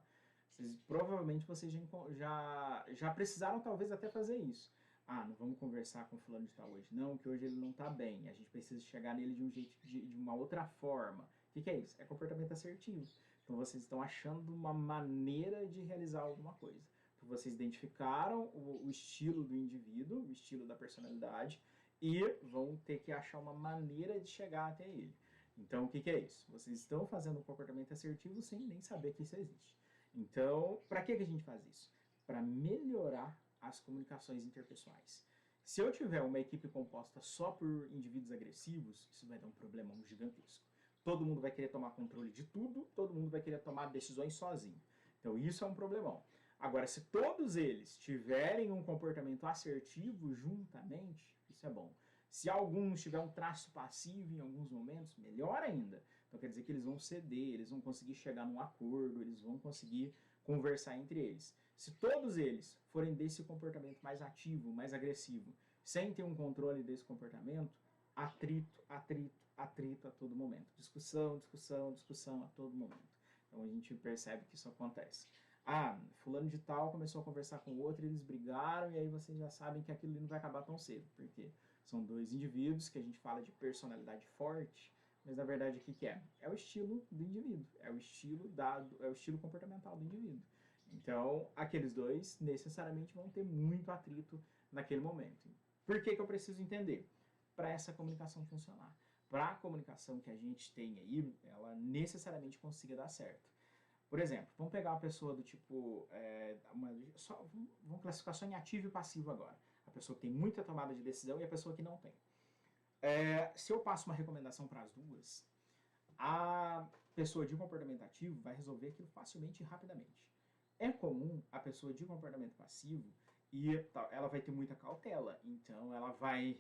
Provavelmente vocês já precisaram talvez até fazer isso. Não vamos conversar com fulano de tal hoje, não, que hoje ele não está bem. A gente precisa chegar nele de um jeito, de uma outra forma. O que é isso? É comportamento assertivo. Então vocês estão achando uma maneira de realizar alguma coisa. Então, vocês identificaram o estilo do indivíduo, o estilo da personalidade, e vão ter que achar uma maneira de chegar até ele. Então, o que é isso? Vocês estão fazendo um comportamento assertivo sem nem saber que isso existe. Então, para que a gente faz isso? Para melhorar as comunicações interpessoais. Se eu tiver uma equipe composta só por indivíduos agressivos, isso vai dar um problemão gigantesco. Todo mundo vai querer tomar controle de tudo, todo mundo vai querer tomar decisões sozinho. Então isso é um problemão. Agora, se todos eles tiverem um comportamento assertivo juntamente, isso é bom. Se alguns tiver um traço passivo em alguns momentos, melhor ainda. Então quer dizer que eles vão ceder, eles vão conseguir chegar num acordo, eles vão conseguir conversar entre eles. Se todos eles forem desse comportamento mais ativo, mais agressivo, sem ter um controle desse comportamento, atrito, atrito, atrito a todo momento. Discussão, discussão, discussão a todo momento. Então a gente percebe que isso acontece. Fulano de tal começou a conversar com o outro, eles brigaram, e aí vocês já sabem que aquilo não vai acabar tão cedo, porque são dois indivíduos que a gente fala de personalidade forte, mas na verdade o que é? É o estilo do indivíduo, é o estilo comportamental do indivíduo. Então, aqueles dois necessariamente vão ter muito atrito naquele momento. Por que eu preciso entender? Para essa comunicação funcionar. Para a comunicação que a gente tem aí, ela necessariamente consiga dar certo. Por exemplo, vamos pegar uma pessoa do tipo. Vamos classificar só em ativo e passivo agora. A pessoa que tem muita tomada de decisão e a pessoa que não tem. Se eu passo uma recomendação para as duas, a pessoa de comportamento ativo vai resolver aquilo facilmente e rapidamente. É comum a pessoa de comportamento passivo e ela vai ter muita cautela, então ela vai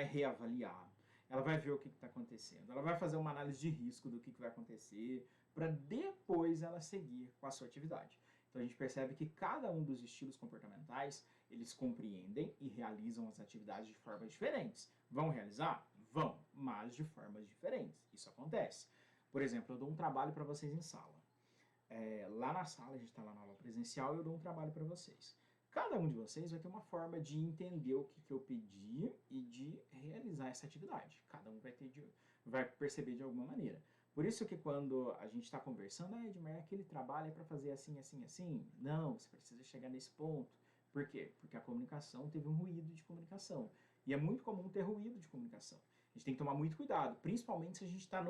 reavaliar, ela vai ver o que está acontecendo, ela vai fazer uma análise de risco do que vai acontecer, para depois ela seguir com a sua atividade. Então a gente percebe que cada um dos estilos comportamentais, eles compreendem e realizam as atividades de formas diferentes. Vão realizar? Vão, mas de formas diferentes. Isso acontece. Por exemplo, eu dou um trabalho para vocês em sala. Lá na sala, a gente está lá na aula presencial e eu dou um trabalho para vocês. Cada um de vocês vai ter uma forma de entender o que eu pedi e de realizar essa atividade. Cada um vai perceber de alguma maneira. Por isso que quando a gente está conversando, Edmar, aquele trabalho é para fazer assim, assim, assim. Não, você precisa chegar nesse ponto. Por quê? Porque a comunicação teve um ruído de comunicação. E é muito comum ter ruído de comunicação. A gente tem que tomar muito cuidado, principalmente se a gente está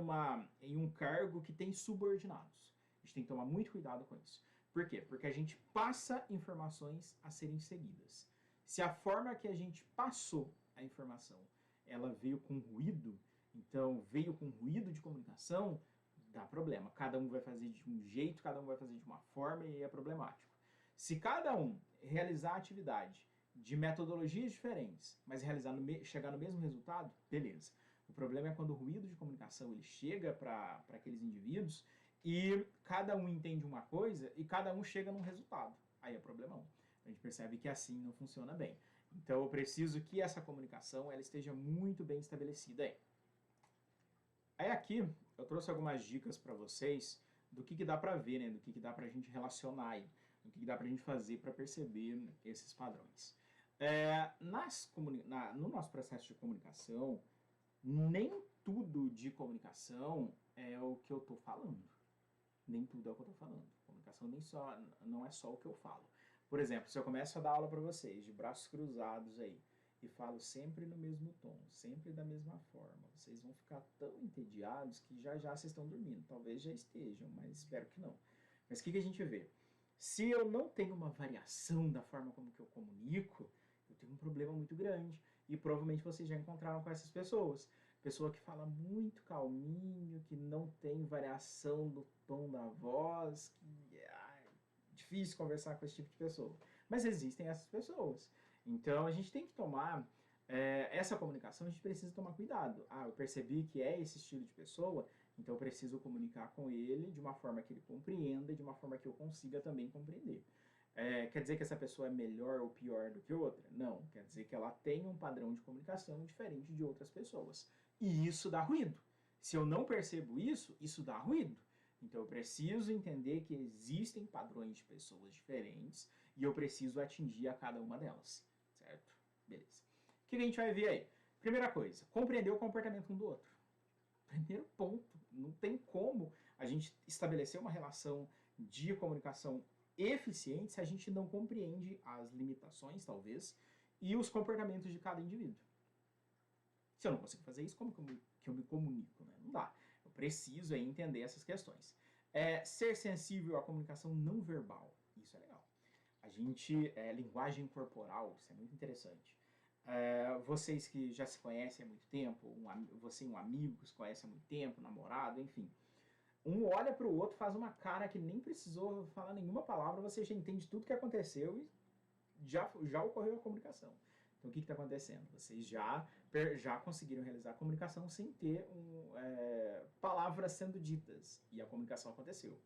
em um cargo que tem subordinados. A gente tem que tomar muito cuidado com isso. Por quê? Porque a gente passa informações a serem seguidas. Se a forma que a gente passou a informação, ela veio com ruído, então veio com ruído de comunicação, dá problema. Cada um vai fazer de um jeito, cada um vai fazer de uma forma e é problemático. Se cada um realizar a atividade de metodologias diferentes, mas chegar no mesmo resultado, beleza. O problema é quando o ruído de comunicação ele chega para aqueles indivíduos e cada um entende uma coisa e cada um chega num resultado. Aí é problemão. A gente percebe que assim não funciona bem. Então eu preciso que essa comunicação ela esteja muito bem estabelecida aí. Aí aqui eu trouxe algumas dicas para vocês do que dá para ver, né? Do que dá para a gente relacionar aí, do que dá para a gente fazer para perceber esses padrões. No nosso processo de comunicação, nem tudo de comunicação é o que eu estou falando. Nem tudo é o que eu estou falando. Comunicação não é só o que eu falo. Por exemplo, se eu começo a dar aula para vocês, de braços cruzados aí, e falo sempre no mesmo tom, sempre da mesma forma, vocês vão ficar tão entediados que já vocês estão dormindo. Talvez já estejam, mas espero que não. Mas o que a gente vê? Se eu não tenho uma variação da forma como que eu comunico, eu tenho um problema muito grande. E provavelmente vocês já encontraram com essas pessoas. Pessoa que fala muito calminho, que não tem variação do tom da voz, que é difícil conversar com esse tipo de pessoa. Mas existem essas pessoas. Então a gente tem que tomar essa comunicação, a gente precisa tomar cuidado. Eu percebi que é esse estilo de pessoa, então eu preciso comunicar com ele de uma forma que ele compreenda e de uma forma que eu consiga também compreender. Quer dizer que essa pessoa é melhor ou pior do que outra? Não, quer dizer que ela tem um padrão de comunicação diferente de outras pessoas. E isso dá ruído. Se eu não percebo isso, isso dá ruído. Então eu preciso entender que existem padrões de pessoas diferentes e eu preciso atingir a cada uma delas, certo? Beleza. O que a gente vai ver aí? Primeira coisa, compreender o comportamento um do outro. Primeiro ponto, não tem como a gente estabelecer uma relação de comunicação eficiente se a gente não compreende as limitações, talvez, e os comportamentos de cada indivíduo. Se eu não consigo fazer isso, como que eu me comunico? Né? Não dá. Eu preciso entender essas questões. Ser sensível à comunicação não verbal. Isso é legal. Linguagem corporal, isso é muito interessante. Vocês que já se conhecem há muito tempo, você e um amigo que se conhece há muito tempo, namorado, enfim. Um olha para o outro, faz uma cara que nem precisou falar nenhuma palavra, você já entende tudo que aconteceu e já ocorreu a comunicação. Então o que está acontecendo? Vocês já conseguiram realizar a comunicação sem ter palavras sendo ditas. E a comunicação aconteceu.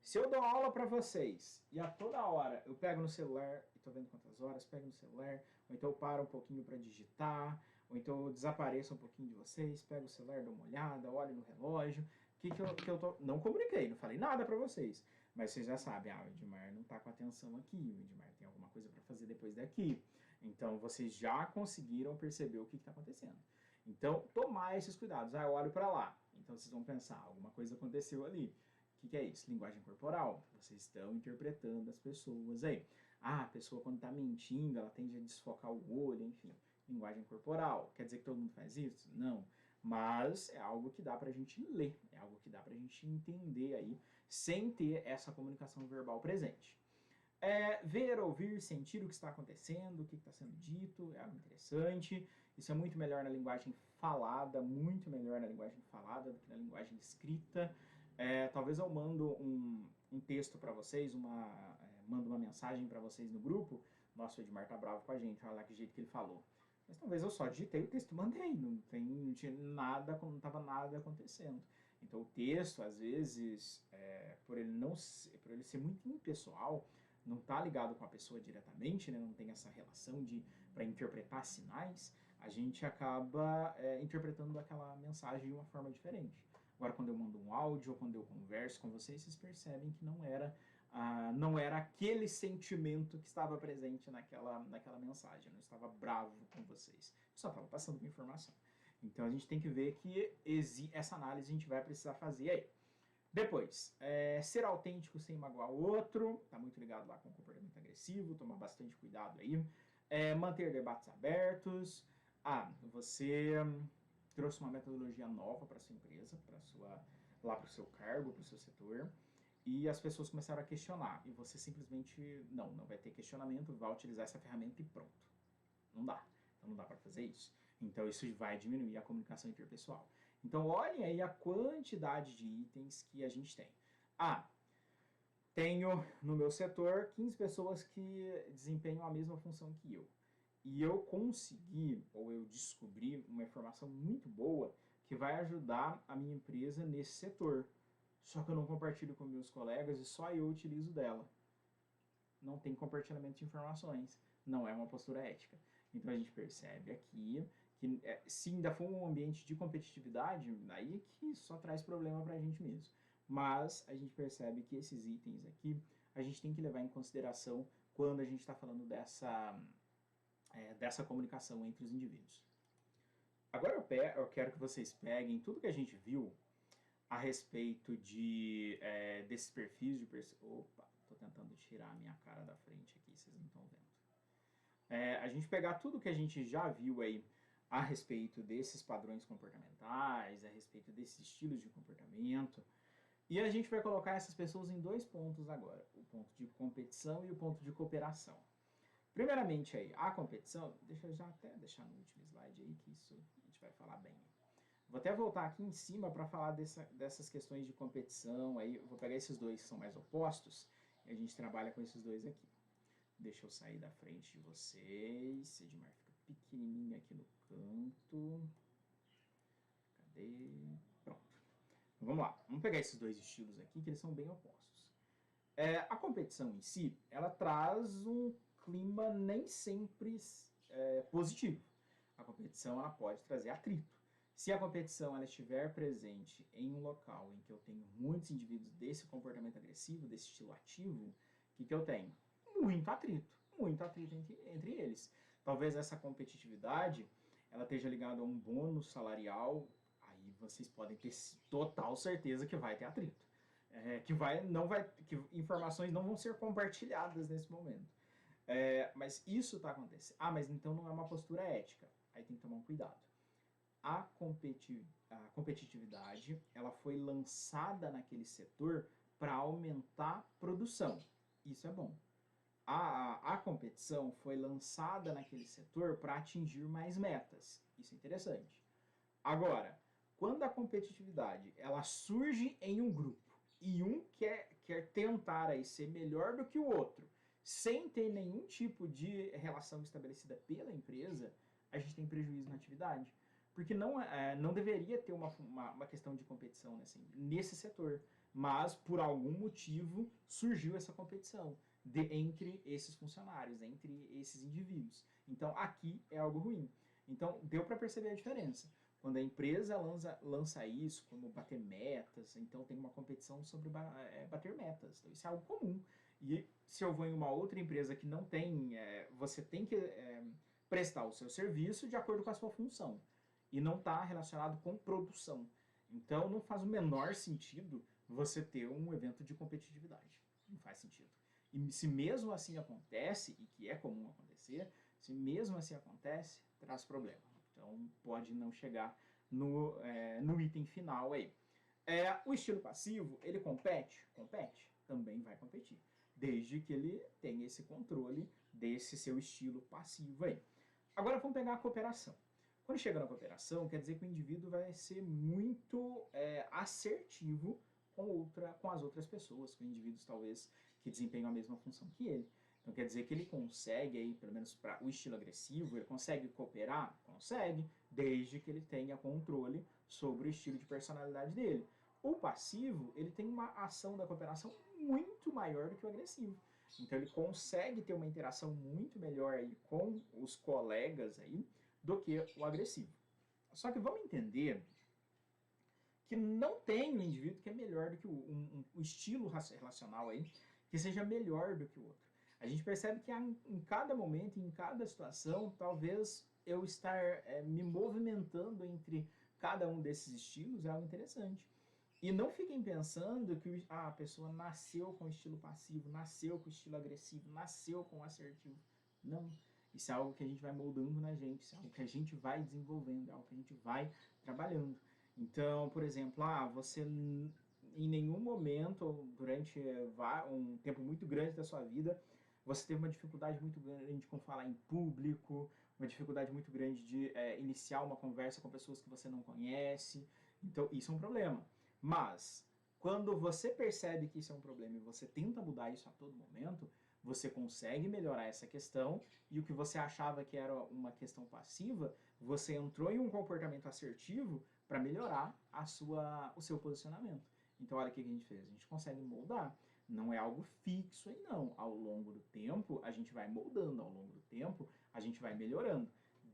Se eu dou aula para vocês e a toda hora eu pego no celular e estou vendo quantas horas, pego no celular, ou então eu paro um pouquinho para digitar, ou então eu desapareço um pouquinho de vocês, pego o celular, dou uma olhada, olho no relógio, que eu tô... Não comuniquei, não falei nada para vocês. Mas vocês já sabem, o Edmar não está com atenção aqui, o Edmar tem alguma coisa para fazer depois daqui. Então vocês já conseguiram perceber o que está acontecendo. Então, tomar esses cuidados. Eu olho para lá. Então vocês vão pensar, alguma coisa aconteceu ali. O que é isso? Linguagem corporal. Vocês estão interpretando as pessoas aí. A pessoa quando está mentindo, ela tende a desfocar o olho, enfim. Linguagem corporal. Quer dizer que todo mundo faz isso? Não. Mas é algo que dá pra gente ler, é algo que dá pra gente entender aí, sem ter essa comunicação verbal presente. Ver, ouvir, sentir o que está acontecendo, o que está sendo dito, é algo interessante. Isso é muito melhor na linguagem falada, muito melhor na linguagem falada do que na linguagem escrita. Talvez eu mando um texto para vocês, mando uma mensagem para vocês no grupo. Nossa, o Edmar tá bravo com a gente, olha lá que jeito que ele falou. Mas talvez eu só digitei o texto e mandei, não tinha nada, não estava nada acontecendo. Então o texto, às vezes, por ele ser muito impessoal, não está ligado com a pessoa diretamente, né? Não tem essa relação para interpretar sinais, a gente acaba interpretando aquela mensagem de uma forma diferente. Agora, quando eu mando um áudio ou quando eu converso com vocês, vocês percebem que não era aquele sentimento que estava presente naquela mensagem. Eu não estava bravo com vocês. Eu só estava passando uma informação. Então a gente tem que ver que essa análise a gente vai precisar fazer aí. Depois, ser autêntico sem magoar o outro, está muito ligado lá com o comportamento agressivo, tomar bastante cuidado aí. Manter debates abertos. Você trouxe uma metodologia nova para sua empresa, lá para o seu cargo, para o seu setor, e as pessoas começaram a questionar, e você simplesmente, não vai ter questionamento, vai utilizar essa ferramenta e pronto. Não dá. Então não dá para fazer isso. Então isso vai diminuir a comunicação interpessoal. Então olhem aí a quantidade de itens que a gente tem. Tenho no meu setor 15 pessoas que desempenham a mesma função que eu. E eu consegui, ou eu descobri uma informação muito boa que vai ajudar a minha empresa nesse setor. Só que eu não compartilho com meus colegas e só eu utilizo dela. Não tem compartilhamento de informações. Não é uma postura ética. Então a gente percebe aqui que se ainda for um ambiente de competitividade, aí é que só traz problema para a gente mesmo. Mas a gente percebe que esses itens aqui a gente tem que levar em consideração quando a gente está falando dessa comunicação entre os indivíduos. Agora eu quero que vocês peguem tudo que a gente viu a respeito desses perfis de pessoas. Opa, estou tentando tirar a minha cara da frente aqui, vocês não estão vendo. A gente pegar tudo que a gente já viu aí a respeito desses padrões comportamentais, a respeito desses estilos de comportamento, e a gente vai colocar essas pessoas em dois pontos agora, o ponto de competição e o ponto de cooperação. Primeiramente aí, a competição, deixa eu já até deixar no último slide aí, que isso a gente vai falar bem. Vou até voltar aqui em cima para falar dessas questões de competição, aí eu vou pegar esses dois que são mais opostos, e a gente trabalha com esses dois aqui. Deixa eu sair da frente de vocês, Edmar fica pequenininho aqui no canto. Cadê? Pronto. Então, vamos lá, vamos pegar esses dois estilos aqui, que eles são bem opostos. A competição em si, ela traz um clima nem sempre positivo. A competição ela pode trazer atrito. Se a competição ela estiver presente em um local em que eu tenho muitos indivíduos desse comportamento agressivo, desse estilo ativo, o que eu tenho? Muito atrito entre eles. Talvez essa competitividade ela esteja ligada a um bônus salarial, aí vocês podem ter total certeza que vai ter atrito. Que informações não vão ser compartilhadas nesse momento. Mas isso está acontecendo. Mas então não é uma postura ética. Aí tem que tomar um cuidado. A competitividade ela foi lançada naquele setor para aumentar produção. Isso é bom. A competição foi lançada naquele setor para atingir mais metas. Isso é interessante. Agora, quando a competitividade ela surge em um grupo e um quer tentar aí ser melhor do que o outro, sem ter nenhum tipo de relação estabelecida pela empresa, a gente tem prejuízo na atividade. Porque não deveria ter uma questão de competição nesse setor. Mas, por algum motivo, surgiu essa competição entre esses funcionários, entre esses indivíduos. Então, aqui é algo ruim. Então, deu para perceber a diferença. Quando a empresa lança isso, como bater metas, então tem uma competição sobre bater metas. Então, isso é algo comum. E se eu vou em uma outra empresa que não tem, você tem que prestar o seu serviço de acordo com a sua função. E não está relacionado com produção. Então, não faz o menor sentido você ter um evento de competitividade. Não faz sentido. E se mesmo assim acontece, e que é comum acontecer, se mesmo assim acontece, traz problema. Então, pode não chegar no item final aí. O estilo passivo, ele compete? Compete. Também vai competir. Desde que ele tenha esse controle desse seu estilo passivo aí. Agora, vamos pegar a cooperação. Quando chega na cooperação, quer dizer que o indivíduo vai ser muito assertivo com as outras pessoas, com indivíduos talvez que desempenham a mesma função que ele. Então quer dizer que ele consegue, aí, pelo menos para o estilo agressivo, ele consegue cooperar? Consegue, desde que ele tenha controle sobre o estilo de personalidade dele. O passivo, ele tem uma ação da cooperação muito maior do que o agressivo. Então ele consegue ter uma interação muito melhor aí com os colegas aí do que o agressivo. Só que vamos entender que não tem um indivíduo que é melhor do que o estilo relacional aí, que seja melhor do que o outro. A gente percebe que em cada momento, em cada situação, talvez eu estar me movimentando entre cada um desses estilos é algo interessante. E não fiquem pensando que a pessoa nasceu com estilo passivo, nasceu com estilo agressivo, nasceu com assertivo. Não. Isso é algo que a gente vai moldando na gente, isso é algo que a gente vai desenvolvendo, é algo que a gente vai trabalhando. Então, por exemplo, você em nenhum momento, durante um tempo muito grande da sua vida, você teve uma dificuldade muito grande com falar em público, uma dificuldade muito grande de iniciar uma conversa com pessoas que você não conhece. Então, isso é um problema. Mas, quando você percebe que isso é um problema e você tenta mudar isso a todo momento, você consegue melhorar essa questão e o que você achava que era uma questão passiva, você entrou em um comportamento assertivo para melhorar o seu posicionamento. Então, olha o que a gente fez. A gente consegue moldar. Não é algo fixo aí, não. Ao longo do tempo, a gente vai moldando. Ao longo do tempo, a gente vai melhorando.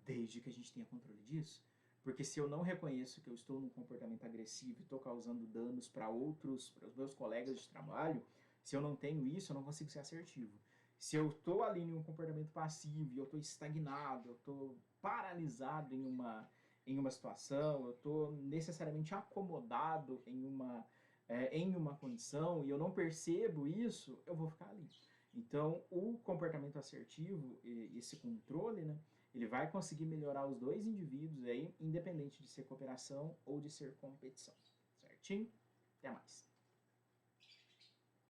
Desde que a gente tenha controle disso. Porque se eu não reconheço que eu estou num comportamento agressivo e estou causando danos para os meus colegas de trabalho, se eu não tenho isso, eu não consigo ser assertivo. Se eu estou ali em um comportamento passivo e eu estou estagnado, eu estou paralisado em uma situação, eu estou necessariamente acomodado em uma condição e eu não percebo isso, eu vou ficar ali. Então, o comportamento assertivo, esse controle, né, ele vai conseguir melhorar os dois indivíduos aí, independente de ser cooperação ou de ser competição. Certinho? Até mais.